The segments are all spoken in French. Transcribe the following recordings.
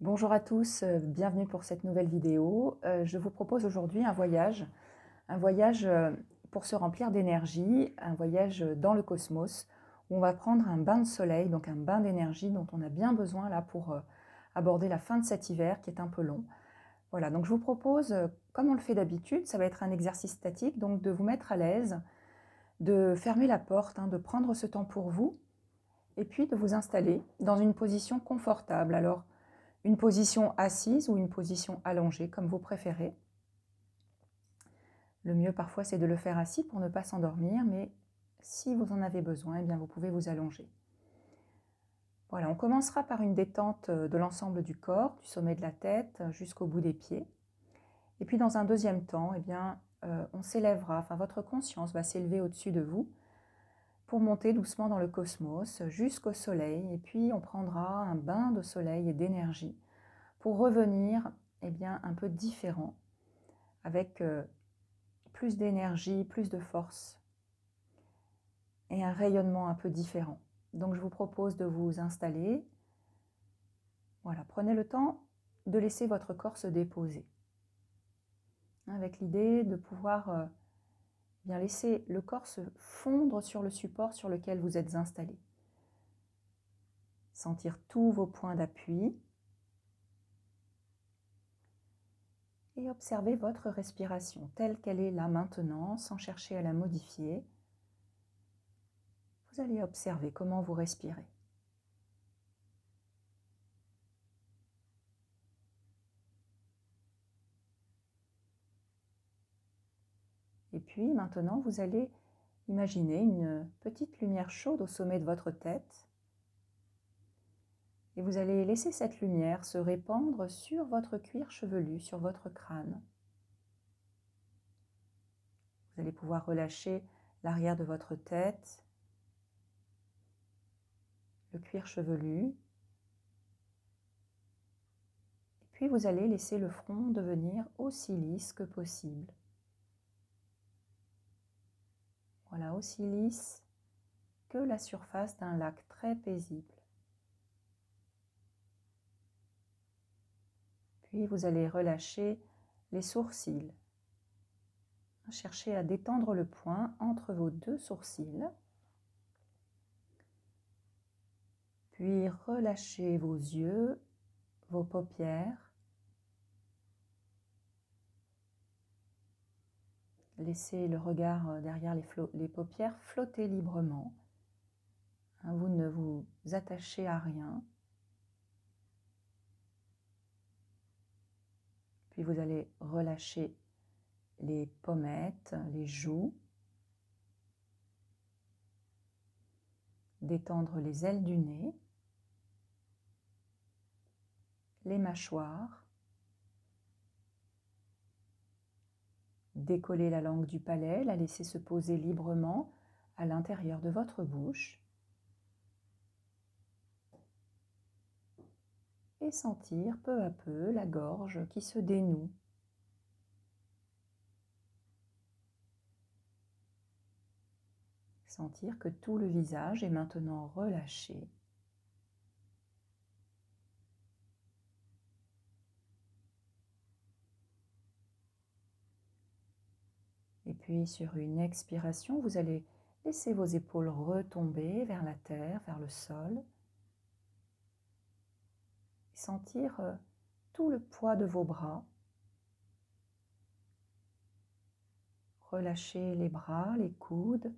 Bonjour à tous, bienvenue pour cette nouvelle vidéo. Je vous propose aujourd'hui un voyage pour se remplir d'énergie, un voyage dans le cosmos, où on va prendre un bain de soleil, donc un bain d'énergie dont on a bien besoin là pour aborder la fin de cet hiver qui est un peu long. Voilà, donc je vous propose, comme on le fait d'habitude, ça va être un exercice statique, donc de vous mettre à l'aise, de fermer la porte, de prendre ce temps pour vous, et puis de vous installer dans une position confortable. Alors, une position assise ou une position allongée, comme vous préférez. Le mieux parfois c'est de le faire assis pour ne pas s'endormir, mais si vous en avez besoin, eh bien vous pouvez vous allonger. Voilà, on commencera par une détente de l'ensemble du corps, du sommet de la tête jusqu'au bout des pieds. Et puis dans un deuxième temps, eh bien, on s'élèvera, enfin votre conscience va s'élever au-dessus de vous pour monter doucement dans le cosmos jusqu'au soleil. Et puis on prendra un bain de soleil et d'énergie pour revenir bien, un peu différent, avec plus d'énergie, plus de force et un rayonnement un peu différent. Donc je vous propose de vous installer. Voilà, prenez le temps de laisser votre corps se déposer, avec l'idée de pouvoir bien laisser le corps se fondre sur le support sur lequel vous êtes installé. Sentir tous vos points d'appui et observer votre respiration telle qu'elle est là maintenant, sans chercher à la modifier. Vous allez observer comment vous respirez. Et puis maintenant, vous allez imaginer une petite lumière chaude au sommet de votre tête. Et vous allez laisser cette lumière se répandre sur votre cuir chevelu, sur votre crâne. Vous allez pouvoir relâcher l'arrière de votre tête, le cuir chevelu. Et puis vous allez laisser le front devenir aussi lisse que possible. Voilà, aussi lisse que la surface d'un lac très paisible. Puis vous allez relâcher les sourcils. Cherchez à détendre le poing entre vos deux sourcils. Puis relâchez vos yeux, vos paupières. Laissez le regard derrière les paupières flotter librement. Vous ne vous attachez à rien. Puis vous allez relâcher les pommettes, les joues. Détendre les ailes du nez. Les mâchoires. Décoller la langue du palais, la laisser se poser librement à l'intérieur de votre bouche. Et sentir peu à peu la gorge qui se dénoue. Sentir que tout le visage est maintenant relâché. Et puis sur une expiration, vous allez laisser vos épaules retomber vers la terre, vers le sol. Et sentir tout le poids de vos bras. Relâchez les bras, les coudes,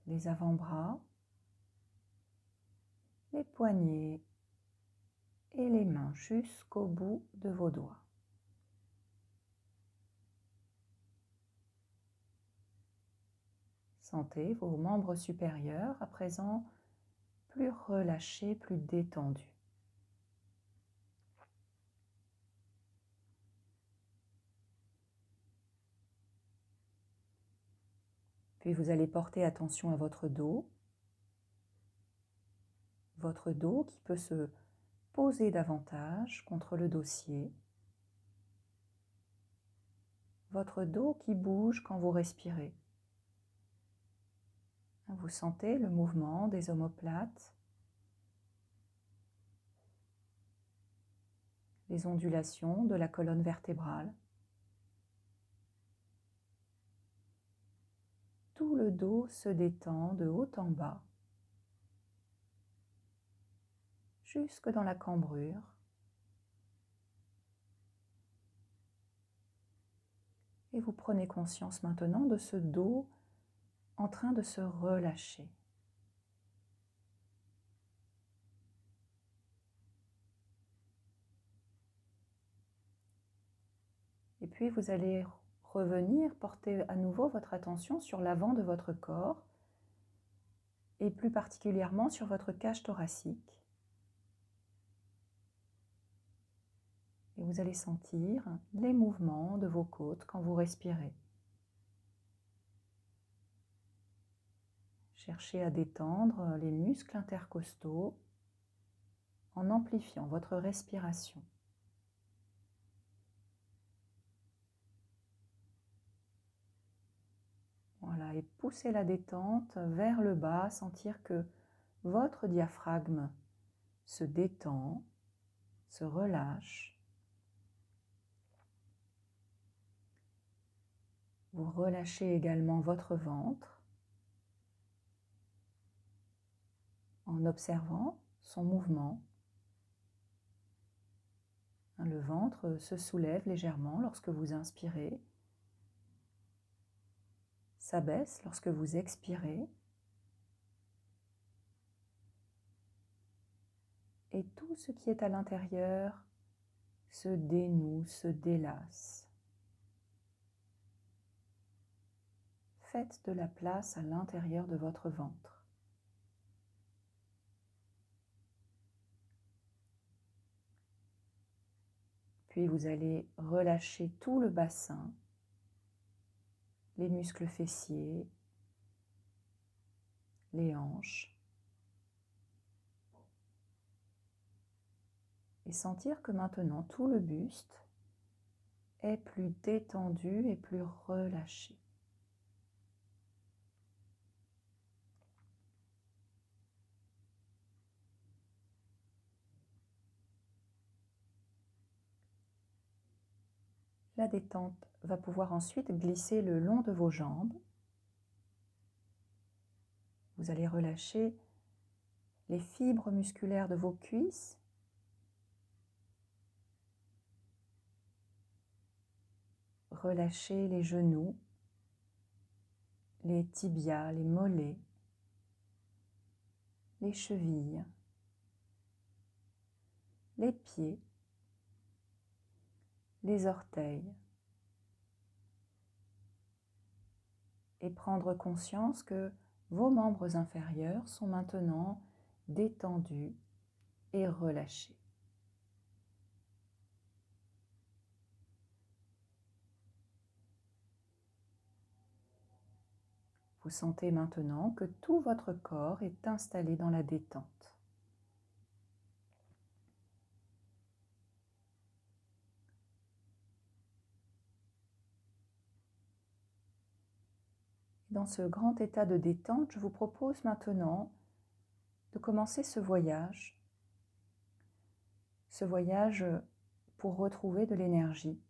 les avant-bras, les poignets et les mains jusqu'au bout de vos doigts. Sentez vos membres supérieurs à présent plus relâchés, plus détendus. Puis vous allez porter attention à votre dos qui peut se poser davantage contre le dossier, votre dos qui bouge quand vous respirez. Vous sentez le mouvement des omoplates. les ondulations de la colonne vertébrale. Tout le dos se détend de haut en bas, jusque dans la cambrure. Et vous prenez conscience maintenant de ce dos en train de se relâcher. Et puis vous allez revenir, porter à nouveau votre attention sur l'avant de votre corps et plus particulièrement sur votre cage thoracique. Et vous allez sentir les mouvements de vos côtes quand vous respirez. Cherchez à détendre les muscles intercostaux en amplifiant votre respiration. Voilà, et poussez la détente vers le bas, sentir que votre diaphragme se détend, se relâche. Vous relâchez également votre ventre en observant son mouvement. Le ventre se soulève légèrement lorsque vous inspirez, s'abaisse lorsque vous expirez, et tout ce qui est à l'intérieur se dénoue, se délasse. Faites de la place à l'intérieur de votre ventre. Puis vous allez relâcher tout le bassin, les muscles fessiers, les hanches, et sentir que maintenant tout le buste est plus détendu et plus relâché. La détente va pouvoir ensuite glisser le long de vos jambes. Vous allez relâcher les fibres musculaires de vos cuisses, relâcher les genoux, les tibias, les mollets, les chevilles, les pieds, les orteils, et prendre conscience que vos membres inférieurs sont maintenant détendus et relâchés. Vous sentez maintenant que tout votre corps est installé dans la détente. Dans ce grand état de détente, je vous propose maintenant de commencer ce voyage pour retrouver de l'énergie.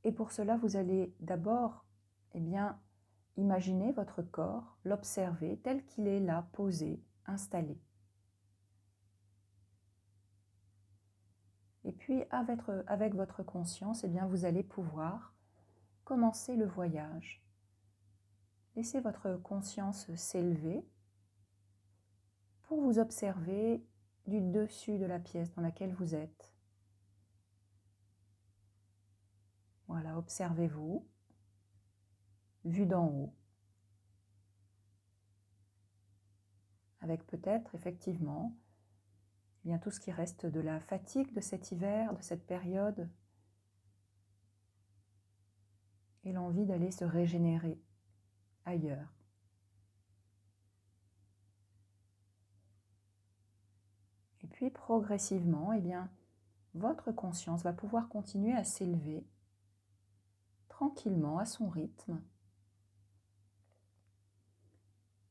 Et pour cela, vous allez d'abord imaginer votre corps, l'observer tel qu'il est là, posé, installé. Et puis, avec votre conscience, vous allez pouvoir commencer le voyage. Laissez votre conscience s'élever pour vous observer du dessus de la pièce dans laquelle vous êtes. Voilà, observez-vous, vu d'en haut, avec peut-être effectivement tout ce qui reste de la fatigue de cet hiver, de cette période, et l'envie d'aller se régénérer ailleurs. Et puis progressivement, votre conscience va pouvoir continuer à s'élever tranquillement à son rythme.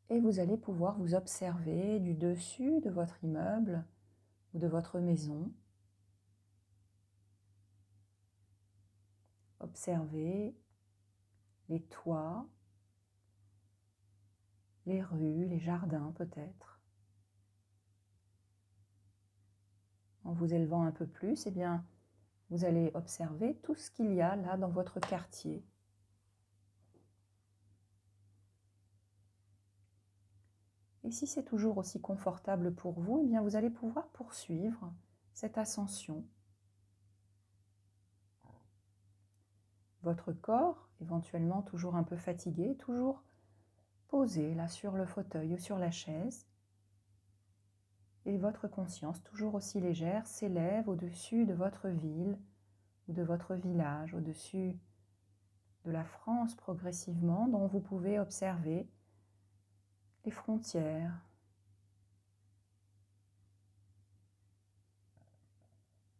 Et vous allez pouvoir vous observer du dessus de votre immeuble, ou de votre maison. Observez les toits, les rues, les jardins peut-être. En vous élevant un peu plus, eh bien, vous allez observer tout ce qu'il y a là dans votre quartier. Et si c'est toujours aussi confortable pour vous, eh bien, vous allez pouvoir poursuivre cette ascension. Votre corps, éventuellement toujours un peu fatigué, toujours posé là sur le fauteuil ou sur la chaise. Et votre conscience, toujours aussi légère, s'élève au-dessus de votre ville ou de votre village, au-dessus de la France progressivement, dont vous pouvez observer les frontières.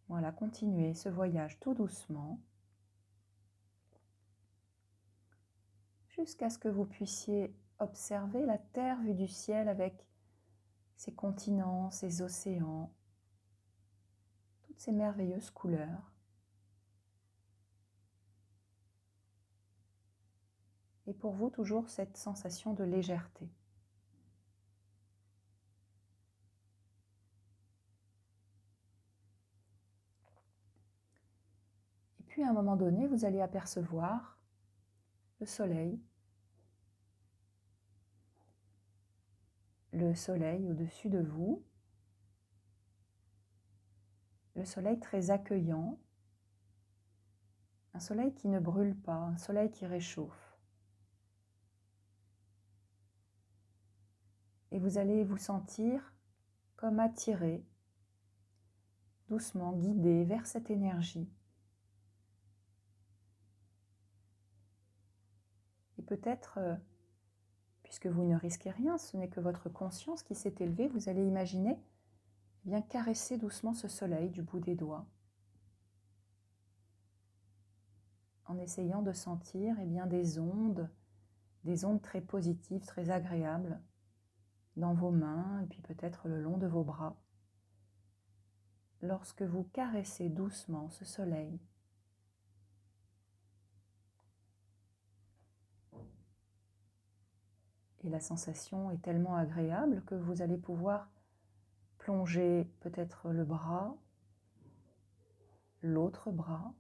Voilà, continuez ce voyage tout doucement, jusqu'à ce que vous puissiez observer la Terre vue du ciel avec ses continents, ses océans, toutes ces merveilleuses couleurs. Et pour vous, toujours cette sensation de légèreté. Et puis à un moment donné, vous allez apercevoir le soleil. Le soleil au-dessus de vous. Le soleil très accueillant. Un soleil qui ne brûle pas, un soleil qui réchauffe. Et vous allez vous sentir comme attiré, doucement guidé vers cette énergie. Et peut-être, puisque vous ne risquez rien, ce n'est que votre conscience qui s'est élevée, vous allez imaginer bien caresser doucement ce soleil du bout des doigts, en essayant de sentir bien, des ondes très positives, très agréables, dans vos mains et puis peut-être le long de vos bras. Lorsque vous caressez doucement ce soleil, et la sensation est tellement agréable que vous allez pouvoir plonger peut-être le bras, l'autre bras,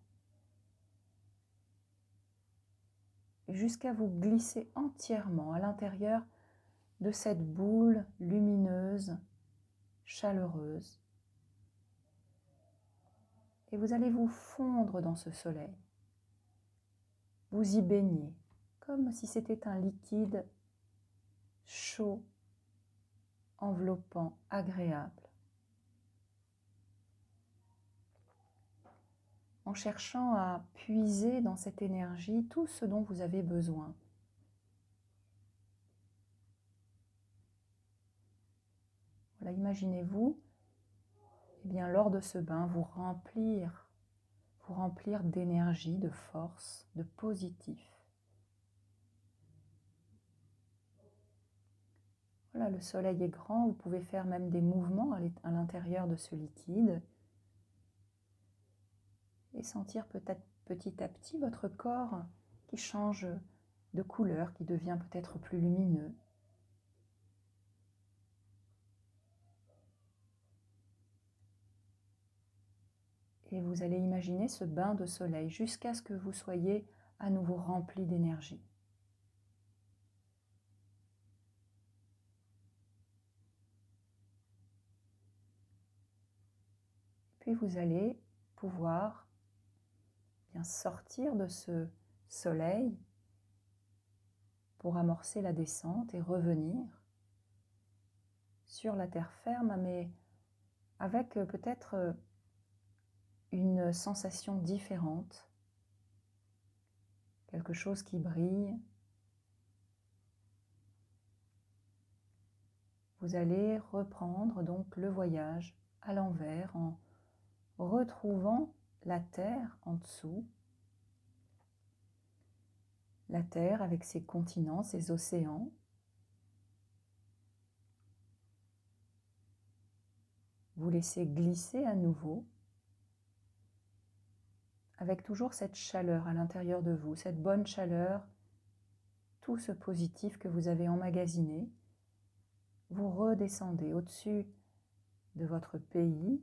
jusqu'à vous glisser entièrement à l'intérieur de cette boule lumineuse, chaleureuse. Et vous allez vous fondre dans ce soleil, vous y baigner, comme si c'était un liquide chaud, enveloppant, agréable. En cherchant à puiser dans cette énergie tout ce dont vous avez besoin. Voilà, imaginez-vous, bien, lors de ce bain, vous remplir d'énergie, de force, de positif. Voilà, le soleil est grand, vous pouvez faire même des mouvements à l'intérieur de ce liquide et sentir peut-être petit à petit votre corps qui change de couleur, qui devient peut-être plus lumineux. Et vous allez imaginer ce bain de soleil jusqu'à ce que vous soyez à nouveau rempli d'énergie. Puis vous allez pouvoir bien sortir de ce soleil pour amorcer la descente et revenir sur la terre ferme, mais avec peut-être une sensation différente, quelque chose qui brille. Vous allez reprendre donc le voyage à l'envers en retrouvant la terre en dessous, la terre avec ses continents, ses océans. vous laissez glisser à nouveau avec toujours cette chaleur à l'intérieur de vous, cette bonne chaleur, tout ce positif que vous avez emmagasiné. Vous redescendez au-dessus de votre pays,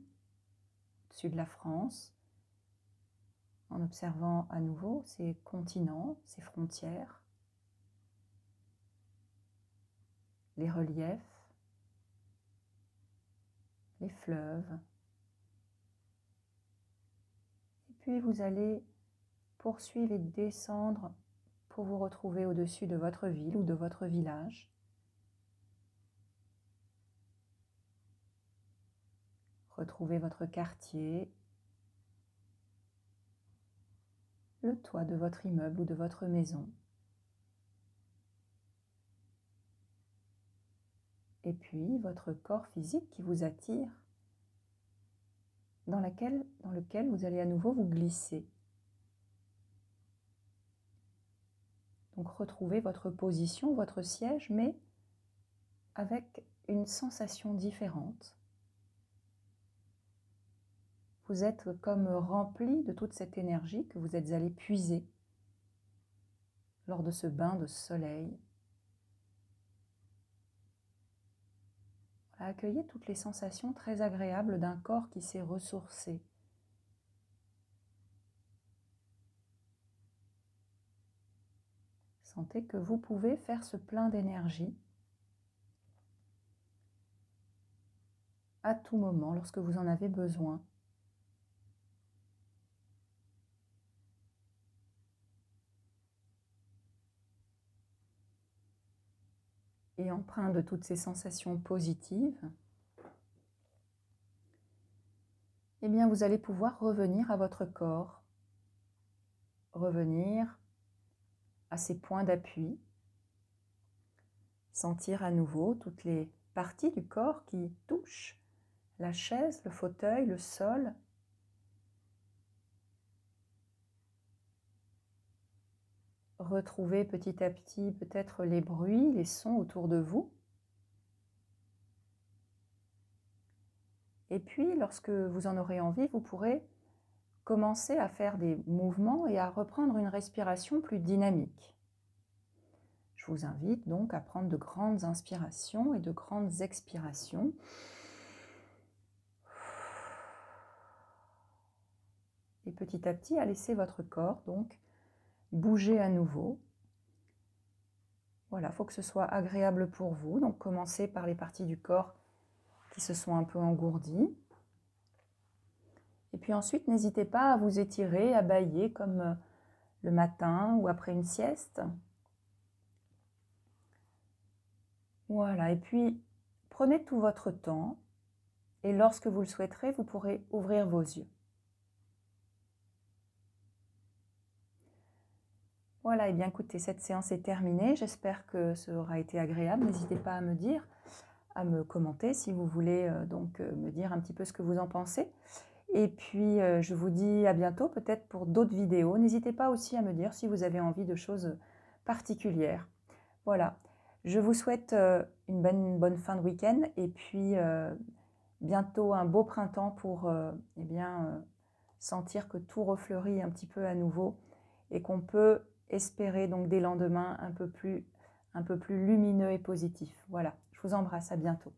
au-dessus de la France, en observant à nouveau ces continents, ces frontières, les reliefs, les fleuves. Et puis vous allez poursuivre et descendre pour vous retrouver au-dessus de votre ville ou de votre village. Retrouvez votre quartier, le toit de votre immeuble ou de votre maison. Et puis votre corps physique qui vous attire, dans lequel vous allez à nouveau vous glisser. Donc retrouvez votre position, votre siège, mais avec une sensation différente. Vous êtes comme rempli de toute cette énergie que vous êtes allé puiser lors de ce bain de soleil. Accueillez toutes les sensations très agréables d'un corps qui s'est ressourcé. Sentez que vous pouvez faire ce plein d'énergie à tout moment lorsque vous en avez besoin. Et empreint de toutes ces sensations positives, eh bien vous allez pouvoir revenir à votre corps, revenir à ses points d'appui, sentir à nouveau toutes les parties du corps qui touchent la chaise, le fauteuil, le sol. Retrouvez petit à petit peut-être les bruits, les sons autour de vous. Et puis, lorsque vous en aurez envie, vous pourrez commencer à faire des mouvements et à reprendre une respiration plus dynamique. Je vous invite donc à prendre de grandes inspirations et de grandes expirations. Et petit à petit, à laisser votre corps donc bouger à nouveau. Voilà, il faut que ce soit agréable pour vous. Donc commencez par les parties du corps qui se sont un peu engourdies. Et puis ensuite, n'hésitez pas à vous étirer, à bâiller comme le matin ou après une sieste. Voilà, et puis prenez tout votre temps et lorsque vous le souhaiterez, vous pourrez ouvrir vos yeux. Voilà, et bien écoutez, cette séance est terminée. J'espère que ça aura été agréable. N'hésitez pas à me dire, à me commenter si vous voulez me dire un petit peu ce que vous en pensez. Et puis, je vous dis à bientôt, peut-être pour d'autres vidéos. N'hésitez pas aussi à me dire si vous avez envie de choses particulières. Voilà, je vous souhaite une bonne fin de week-end et puis bientôt un beau printemps pour sentir que tout refleurit un petit peu à nouveau et qu'on peut espérer donc des lendemains un peu plus lumineux et positifs. Voilà, je vous embrasse, à bientôt.